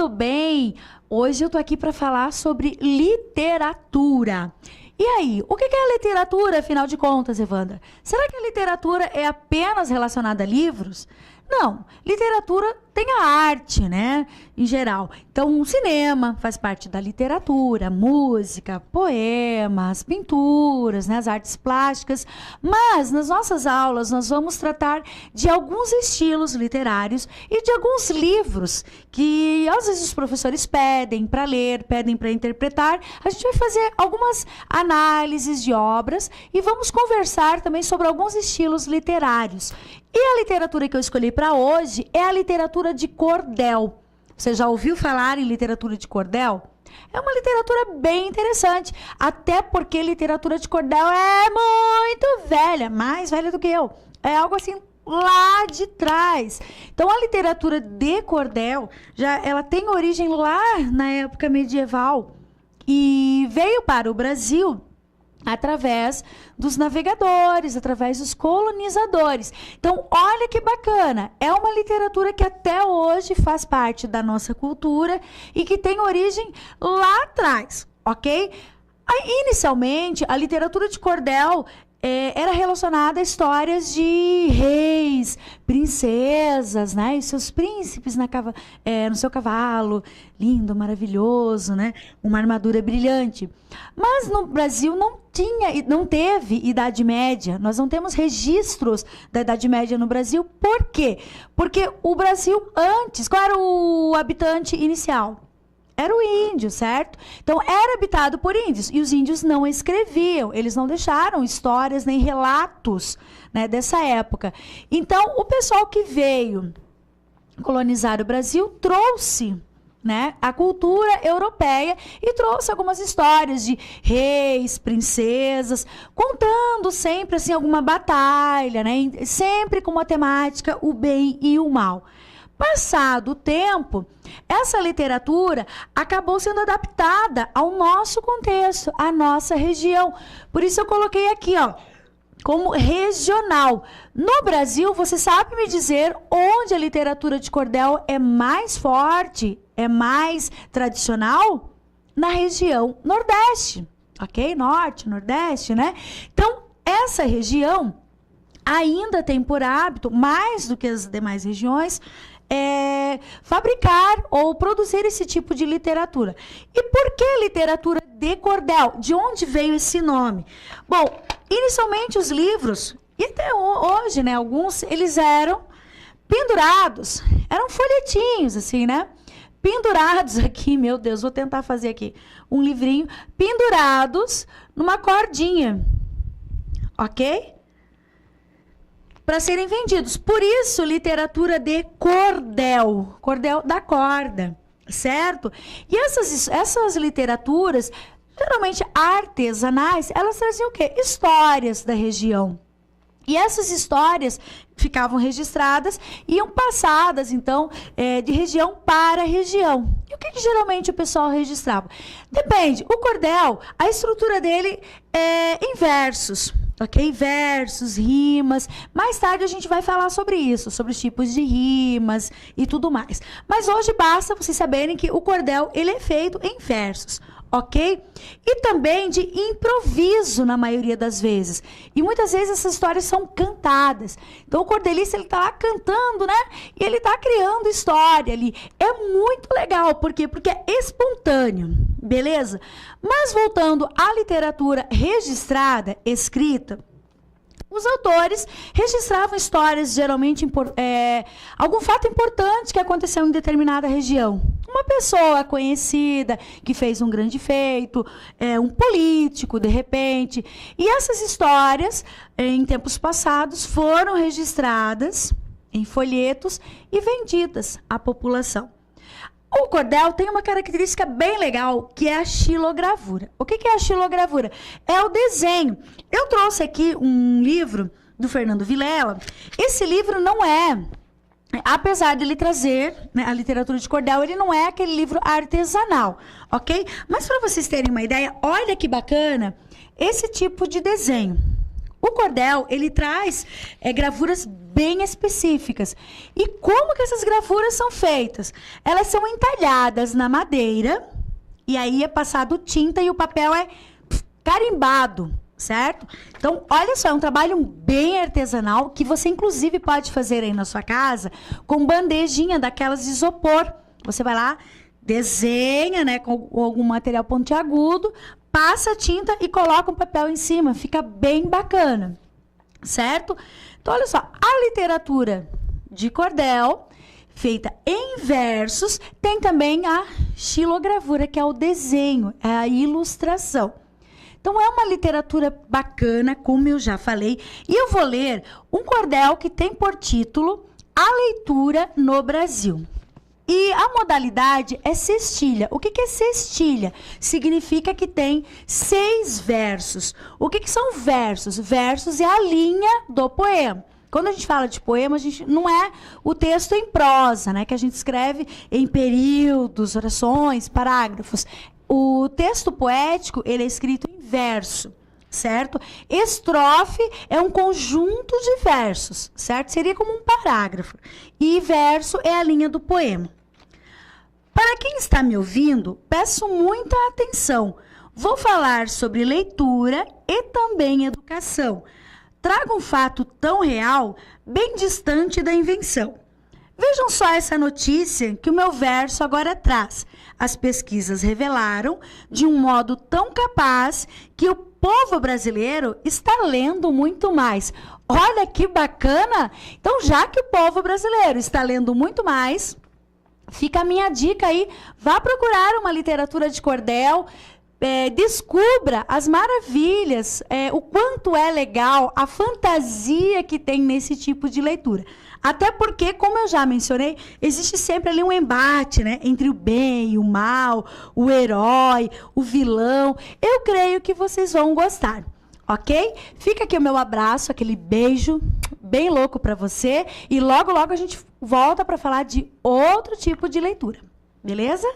tudo bem? Hoje eu tô aqui para falar sobre literatura. E aí, o que é a literatura, afinal de contas, Evandra? Será que a literatura é apenas relacionada a livros? Não, literatura tem a arte, né, em geral. Então, o cinema faz parte da literatura, música, poemas, pinturas, né, as artes plásticas. Mas, nas nossas aulas, nós vamos tratar de alguns estilos literários e de alguns livros que, às vezes, os professores pedem para ler, pedem para interpretar. A gente vai fazer algumas análises de obras e vamos conversar também sobre alguns estilos literários. E a literatura que eu escolhi para hoje é a literatura de cordel. Você já ouviu falar em literatura de cordel? É uma literatura bem interessante, até porque literatura de cordel é muito velha, mais velha do que eu. É algo assim lá de trás. Então, a literatura de cordel, ela tem origem lá na época medieval e veio para o Brasil através dos navegadores, através dos colonizadores. Então, olha que bacana. É uma literatura que até hoje faz parte da nossa cultura e que tem origem lá atrás, ok? Inicialmente, a literatura de cordel era relacionada a histórias de reis, princesas, né? E seus príncipes no seu cavalo, lindo, maravilhoso, né? Uma armadura brilhante. Mas no Brasil não teve Idade Média. Nós não temos registros da Idade Média no Brasil. Por quê? Porque o Brasil antes, qual era o habitante inicial? Era o índio, certo? Então, era habitado por índios. E os índios não escreviam. Eles não deixaram histórias nem relatos, né, dessa época. Então, o pessoal que veio colonizar o Brasil trouxe, né, a cultura europeia e trouxe algumas histórias de reis, princesas, contando sempre assim, alguma batalha, né, sempre com uma temática, o bem e o mal. Passado o tempo, essa literatura acabou sendo adaptada ao nosso contexto, à nossa região. Por isso eu coloquei aqui, ó, como regional. No Brasil, você sabe me dizer onde a literatura de cordel é mais forte, é mais tradicional? Na região Nordeste, ok? Norte, Nordeste, né? Então, essa região ainda tem por hábito, mais do que as demais regiões, fabricar ou produzir esse tipo de literatura. E por que literatura de cordel? De onde veio esse nome? Bom, inicialmente os livros, e até hoje, né, alguns, eles eram pendurados, eram folhetinhos, assim, né? Pendurados aqui, meu Deus, vou tentar fazer aqui um livrinho, pendurados numa cordinha, ok? Para serem vendidos. Por isso, literatura de cordel. Cordel da corda, certo? E essas literaturas, geralmente artesanais, elas traziam o quê? Histórias da região. E essas histórias ficavam registradas e iam passadas, então, de região para região. E o que geralmente o pessoal registrava? Depende. O cordel, a estrutura dele é em versos. Ok? Versos, rimas. Mais tarde a gente vai falar sobre isso, sobre os tipos de rimas e tudo mais. Mas hoje basta vocês saberem que o cordel, ele é feito em versos, ok? E também de improviso, na maioria das vezes. E muitas vezes essas histórias são cantadas. Então o cordelista, ele tá lá cantando, né? E ele tá criando história ali. É muito legal. Por quê? Porque é espontâneo. Beleza? Mas voltando à literatura registrada, escrita, os autores registravam histórias, geralmente, algum fato importante que aconteceu em determinada região. Uma pessoa conhecida que fez um grande feito, um político, de repente. E essas histórias, em tempos passados, foram registradas em folhetos e vendidas à população. O cordel tem uma característica bem legal, que é a xilogravura. O que é a xilogravura? É o desenho. Eu trouxe aqui um livro do Fernando Vilela. Esse livro não é, apesar de ele trazer, né, a literatura de cordel, ele não é aquele livro artesanal, ok? Mas para vocês terem uma ideia, olha que bacana esse tipo de desenho. O cordel, ele traz gravuras bem específicas. E como que essas gravuras são feitas? Elas são entalhadas na madeira, e aí é passado tinta e o papel é carimbado, certo? Então, olha só, é um trabalho bem artesanal que você, inclusive, pode fazer aí na sua casa com bandejinha daquelas de isopor. Você vai lá, desenha, né, com algum material pontiagudo, passa a tinta e coloca um papel em cima. Fica bem bacana, certo? Então, olha só, a literatura de cordel, feita em versos, tem também a xilogravura, que é o desenho, é a ilustração. Então, é uma literatura bacana, como eu já falei. E eu vou ler um cordel que tem por título A Leitura no Brasil. E a modalidade é cestilha. O que é cestilha? Significa que tem 6 versos. O que são versos? Versos é a linha do poema. Quando a gente fala de poema, a gente não é o texto em prosa, né? Que a gente escreve em períodos, orações, parágrafos. O texto poético, ele é escrito em verso, certo? Estrofe é um conjunto de versos, certo? Seria como um parágrafo. E verso é a linha do poema. Para quem está me ouvindo, peço muita atenção. Vou falar sobre leitura e também educação. Trago um fato tão real, bem distante da invenção. Vejam só essa notícia que o meu verso agora traz. As pesquisas revelaram, de um modo tão capaz, que o povo brasileiro está lendo muito mais. Olha que bacana! Então, já que o povo brasileiro está lendo muito mais, fica a minha dica aí, vá procurar uma literatura de cordel, descubra as maravilhas, o quanto é legal, a fantasia que tem nesse tipo de leitura. Até porque, como eu já mencionei, existe sempre ali um embate, né, entre o bem e o mal, o herói, o vilão. Eu creio que vocês vão gostar, ok? Fica aqui o meu abraço, aquele beijo bem louco para você. E logo, logo a gente volta para falar de outro tipo de leitura. Beleza?